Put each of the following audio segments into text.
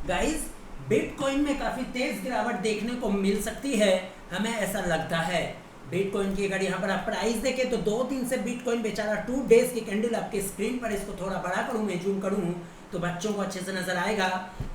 Guys, bitcoin में काफी तेज गिरावट देखने को मिल सकती है, हमें ऐसा लगता है। बिटकॉइन की अगर यहाँ पर आप प्राइस देखें तो 2 दिन से बिटकॉइन बेचारा 2 डेज की कैंडल आपके स्क्रीन पर, इसको थोड़ा बड़ा करूँ, मैं जूम करूँ तो बच्चों को अच्छे से नजर आएगा।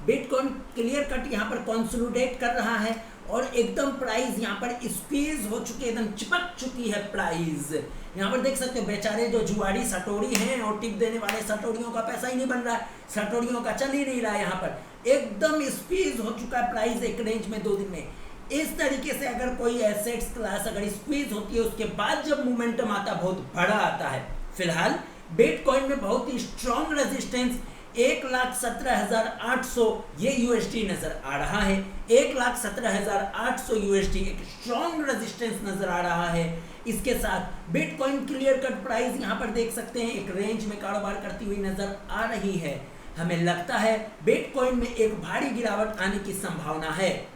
बिटकॉइन क्लियर कट यहाँ पर कंसोलिडेट कर रहा है और एकदम प्राइस यहाँ पर स्क्वीज हो चुकी है, एकदम चिपक चुकी है प्राइस। यहाँ पर देख सकते हो बेचारे जो जुआड़ी सटोरी हैं और टिप देने वाले सटोरियों का पैसा ही नहीं बन रहा है, सटोरियों का चल ही नहीं रहा है। यहाँ पर एकदम स्क्वीज हो चुका है प्राइस एक रेंज में 2 दिन में। इस तरीके से अगर कोई एसेट्स क्लास अगर स्क्वीज होती है, उसके बाद जब मोमेंटम आता बहुत बड़ा आता है। फिलहाल बिटकॉइन में बहुत ही स्ट्रॉन्ग रेजिस्टेंस 1,17,800 ये यूएसडी नजर आ रहा है। 1,17,800 यूएसडी एक स्ट्रॉन्ग रेजिस्टेंस नजर आ रहा है। इसके साथ बिटकॉइन क्लियर कट प्राइस यहाँ पर देख सकते हैं एक रेंज में कारोबार करती हुई नजर आ रही है। हमें लगता है बिटकॉइन में एक भारी गिरावट आने की संभावना है।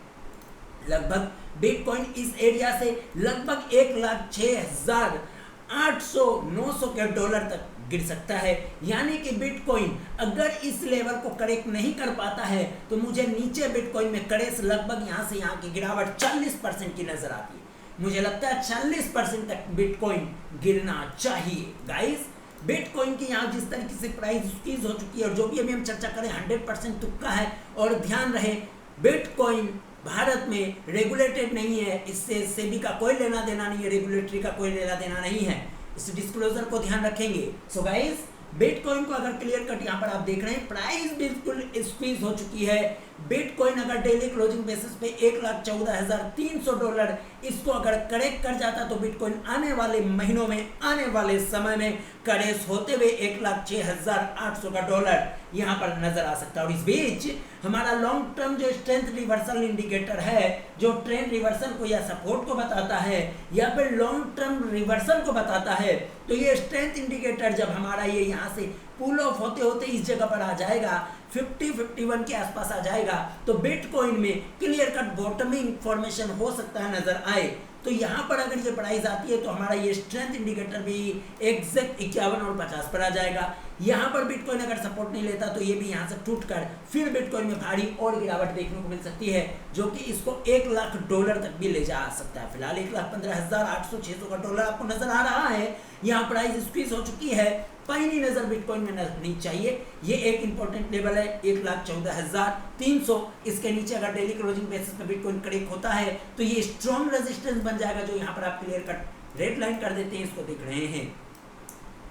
लगभग बिटकॉइन इस एरिया से लगभग 1,06,800-900 के डॉलर तक गिर सकता है। यानी कि बिटकॉइन अगर इस लेवल को करेक्ट नहीं कर पाता है तो मुझे नीचे बिटकॉइन में करेक्ट लगभग यहाँ से यहाँ की गिरावट 40% की नजर आती है। मुझे लगता है 40% तक बिटकॉइन गिरना चाहिए। गाइस, बिटकॉइन की यहाँ जिस तरीके से प्राइस स्क्वीज हो चुकी है और जो भी अभी हम चर्चा करें 100% तुक्का है। और ध्यान रहे, बिटकॉइन भारत में रेगुलेटेड नहीं है, इससे सेबी का कोई लेना देना नहीं है, रेगुलेटरी का कोई लेना देना नहीं है। इस डिस्क्लोजर को ध्यान रखेंगे। सो गाइस, बिटकॉइन को अगर क्लियर कट यहाँ पर आप देख रहे हैं प्राइस बिल्कुल स्क्वीज हो चुकी है। बिटकॉइन अगर डेली क्लोजिंग बेसिस पे 1,14,300 डॉलर इसको अगर करेक्ट कर जाता तो बिटकॉइन आने वाले महीनों में, आने वाले समय में करेक्ट होते हुए 1,06,800 का डॉलर यहाँ पर नजर आ सकता है। और इस बीच हमारा लॉन्ग टर्म जो स्ट्रेंथ रिवर्सल इंडिकेटर है, जो ट्रेंड रिवर्सल को या सपोर्ट को बताता है या फिर लॉन्ग टर्म रिवर्सल को बताता है, तो ये स्ट्रेंथ इंडिकेटर जब हमारा ये यहाँ से पुल ऑफ होते होते इस जगह पर आ जाएगा, 50-51 के आसपास आ जाएगा, तो बिटकॉइन में क्लियर कट बॉटमिंग फॉर्मेशन हो सकता है नजर आए। तो यहाँ पर अगर ये प्राइस आती है तो हमारा ये स्ट्रेंथ इंडिकेटर भी एग्जैक्ट 51 और 50 पर आ जाएगा। यहाँ पर बिटकॉइन अगर सपोर्ट नहीं लेता तो ये भी यहाँ से टूटकर फिर बिटकॉइन में भारी और गिरावट देखने को मिल सकती है, जो कि इसको 1,00,000 डॉलर तक भी ले जा सकता है। फिलहाल 1,15,800-600 का डॉलर आपको नजर आ रहा है। यहाँ प्राइस स्क्वीज हो चुकी है, पैनी नजर बिटकॉइन में रखनी चाहिए। ये एक इंपॉर्टेंट लेवल है 1,14,300। इसके नीचे अगर डेली क्लोजिंग बेसिस पे बिटकॉइन करेक्ट होता है तो ये स्ट्रॉन्ग रेजिस्टेंस बन जाएगा, जो यहाँ पर आप क्लियर कट रेड लाइन कर देते हैं, इसको देख रहे हैं।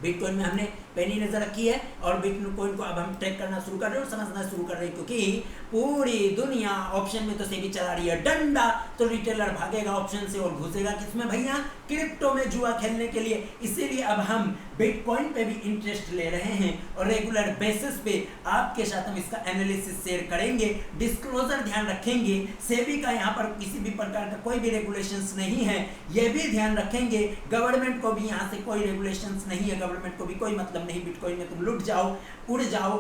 बिटकॉइन में हमने पैनी नजर रखी है और बिटकॉइन को अब हम ट्रैक करना शुरू कर रहे हैं और समझना शुरू कर रहे हैं, क्योंकि पूरी दुनिया ऑप्शन में तो सेबी चला रही है डंडा, तो रिटेलर भागेगा ऑप्शन से और घुसेगा किसमें भैया, क्रिप्टो में जुआ खेलने के लिए। इसीलिए अब हम बिटकॉइन पे भी इंटरेस्ट ले रहे हैं और रेगुलर बेसिस पे आपके साथ हम इसका एनालिसिस शेयर करेंगे, डिस्क्लोजर ध्यान रखेंगे। सेबी का यहाँ पर किसी भी प्रकार का कोई भी रेगुलेशंस नहीं है, ये भी ध्यान रखेंगे। गवर्नमेंट को भी यहाँ से कोई रेगुलेशंस नहीं है, गवर्नमेंट को भी कोई मतलब नहीं बिटकॉइन में तुम लुट जाओ, उड़ जाओ,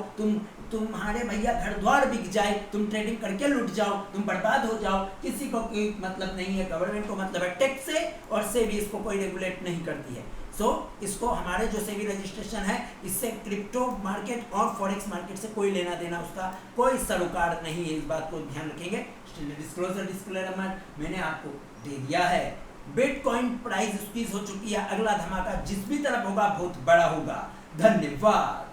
तुम्हारे भैया घर द्वार बिक जाए, तुम ट्रेडिंग करके लुट जाओ, तुम बर्बाद हो जाओ, किसी को कोई मतलब नहीं है। गवर्नमेंट को मतलब है टैक्स से, और सेबी इसको कोई रेगुलेट नहीं करती है। सो इसको हमारे जो सेबी रजिस्ट्रेशन है, इससे क्रिप्टो मार्केट और फॉरेक्स मार्केट से कोई लेना देना, उसका कोई सरोकार नहीं है। इस बात को ध्यान रखेंगे। डिस्क्लोजर मैंने आपको दे दिया है। बिटकॉइन प्राइस स्क्वीज हो चुकी है, अगला धमाका जिस भी तरफ होगा बहुत बड़ा होगा। धन्यवाद।